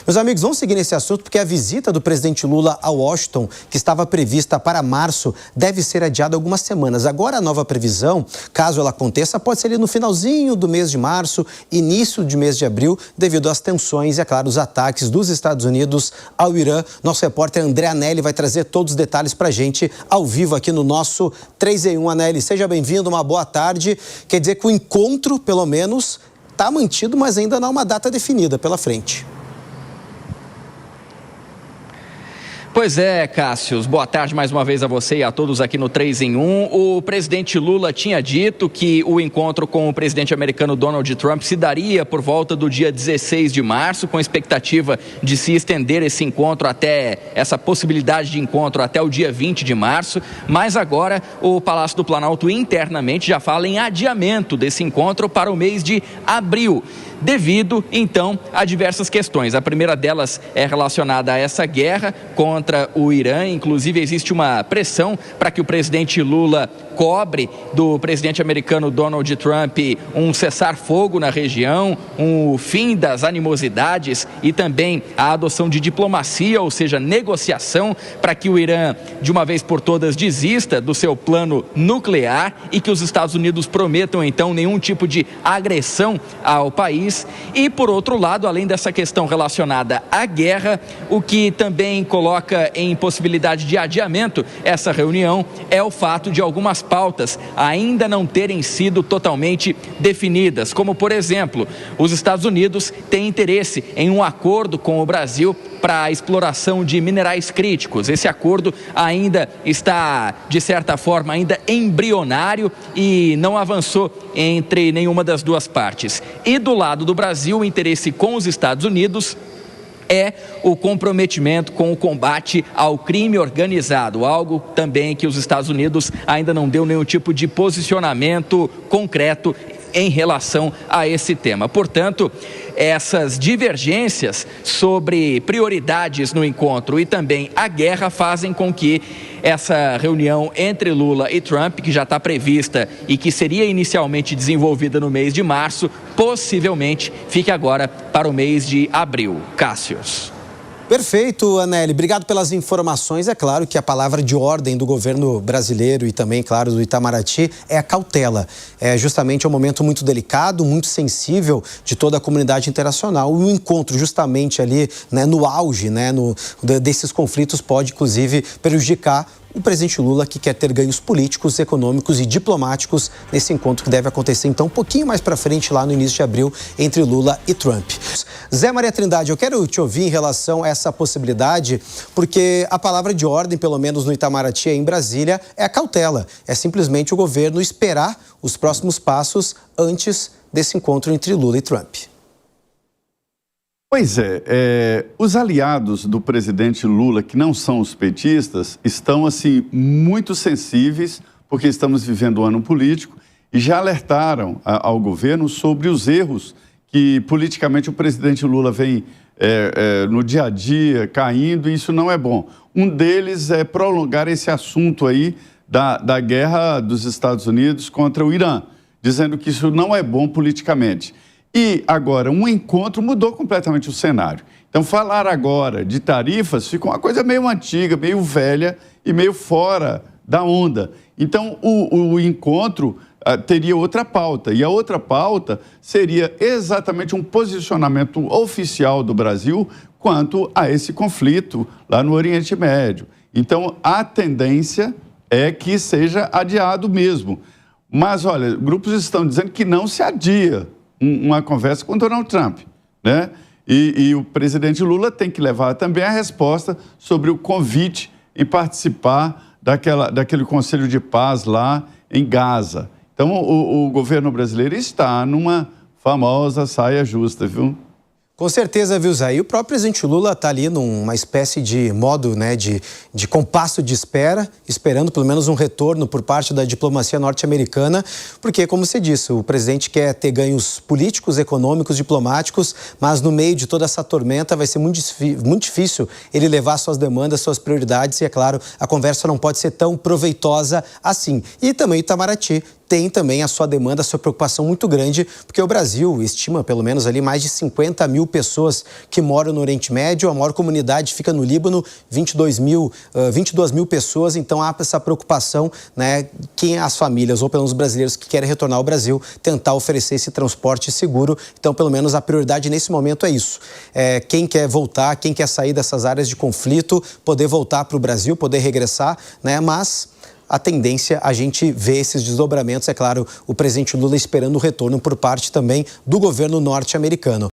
Meus amigos, vamos seguir nesse assunto porque a visita do presidente Lula a Washington, que estava prevista para março, deve ser adiada algumas semanas. Agora a nova previsão, caso ela aconteça, pode ser ali no finalzinho do mês de março, início de mês de abril, devido às tensões e, é claro, os ataques dos Estados Unidos ao Irã. Nosso repórter André Anelli vai trazer todos os detalhes para a gente ao vivo aqui no nosso 3 em 1. Anelli, seja bem-vindo, uma boa tarde. Quer dizer que o encontro, pelo menos, está mantido, mas ainda não há uma data definida pela frente. Pois é, Cássio. Boa tarde mais uma vez a você e a todos aqui no 3 em 1. O presidente Lula tinha dito que o encontro com o presidente americano Donald Trump se daria por volta do dia 16 de março, com expectativa de se estender esse encontro essa possibilidade de encontro até o dia 20 de março. Mas agora o Palácio do Planalto internamente já fala em adiamento desse encontro para o mês de abril, devido, então, a diversas questões. A primeira delas é relacionada a essa guerra contra o Irã. Inclusive, existe uma pressão para que o presidente Lula cobre do presidente americano Donald Trump um cessar-fogo na região, um fim das animosidades e também a adoção de diplomacia, ou seja, negociação, para que o Irã, de uma vez por todas, desista do seu plano nuclear e que os Estados Unidos prometam, então, nenhum tipo de agressão ao país. E, por outro lado, além dessa questão relacionada à guerra, o que também coloca em possibilidade de adiamento essa reunião é o fato de algumas pautas ainda não terem sido totalmente definidas, como, por exemplo, os Estados Unidos têm interesse em um acordo com o Brasil para a exploração de minerais críticos. Esse acordo ainda está, de certa forma, ainda embrionário e não avançou entre nenhuma das duas partes. E do lado do Brasil, o interesse com os Estados Unidos é o comprometimento com o combate ao crime organizado, algo também que os Estados Unidos ainda não deu nenhum tipo de posicionamento concreto em relação a esse tema. Portanto, essas divergências sobre prioridades no encontro e também a guerra fazem com que essa reunião entre Lula e Trump, que já está prevista e que seria inicialmente desenvolvida no mês de março, possivelmente fique agora para o mês de abril. Cássius. Perfeito, Anelli. Obrigado pelas informações. É claro que a palavra de ordem do governo brasileiro e também, claro, do Itamaraty é a cautela. É justamente um momento muito delicado, muito sensível de toda a comunidade internacional. O encontro justamente ali, né, no auge, né, desses conflitos pode, inclusive, prejudicar o presidente Lula, que quer ter ganhos políticos, econômicos e diplomáticos nesse encontro que deve acontecer, então, um pouquinho mais para frente, lá no início de abril, entre Lula e Trump. Zé Maria Trindade, eu quero te ouvir em relação a essa possibilidade, porque a palavra de ordem, pelo menos no Itamaraty, em Brasília, é a cautela. É simplesmente o governo esperar os próximos passos antes desse encontro entre Lula e Trump. Pois é, os aliados do presidente Lula, que não são os petistas, estão, assim, muito sensíveis, porque estamos vivendo um ano político, e já alertaram ao governo sobre os erros que, politicamente, o presidente Lula vem, no dia a dia, caindo, e isso não é bom. Um deles é prolongar esse assunto aí da guerra dos Estados Unidos contra o Irã, dizendo que isso não é bom politicamente. E agora, um encontro mudou completamente o cenário. Então, falar agora de tarifas fica uma coisa meio antiga, meio velha e meio fora da onda. Então, o encontro teria outra pauta. E a outra pauta seria exatamente um posicionamento oficial do Brasil quanto a esse conflito lá no Oriente Médio. Então, a tendência é que seja adiado mesmo. Mas, olha, grupos estão dizendo que não se adia uma conversa com Donald Trump, né? E o presidente Lula tem que levar também a resposta sobre o convite em participar daquele Conselho de Paz lá em Gaza. Então, o governo brasileiro está numa famosa saia justa, viu? Com certeza, viu, Zé? E o próprio presidente Lula está ali numa espécie de modo, né, de compasso de espera, esperando pelo menos um retorno por parte da diplomacia norte-americana, porque, como você disse, o presidente quer ter ganhos políticos, econômicos, diplomáticos, mas no meio de toda essa tormenta vai ser muito difícil ele levar suas demandas, suas prioridades e, é claro, a conversa não pode ser tão proveitosa assim. E também o Itamaraty tem também a sua demanda, a sua preocupação muito grande, porque o Brasil estima pelo menos ali mais de 50 mil pessoas que moram no Oriente Médio, a maior comunidade fica no Líbano, 22 mil pessoas, então há essa preocupação, né, quem as famílias ou pelo menos os brasileiros que querem retornar ao Brasil, tentar oferecer esse transporte seguro. Então, pelo menos a prioridade nesse momento é isso. Quem quer voltar, quem quer sair dessas áreas de conflito, poder voltar para o Brasil, poder regressar, né, mas a tendência, a gente vê esses desdobramentos, é claro, o presidente Lula esperando o retorno por parte também do governo norte-americano.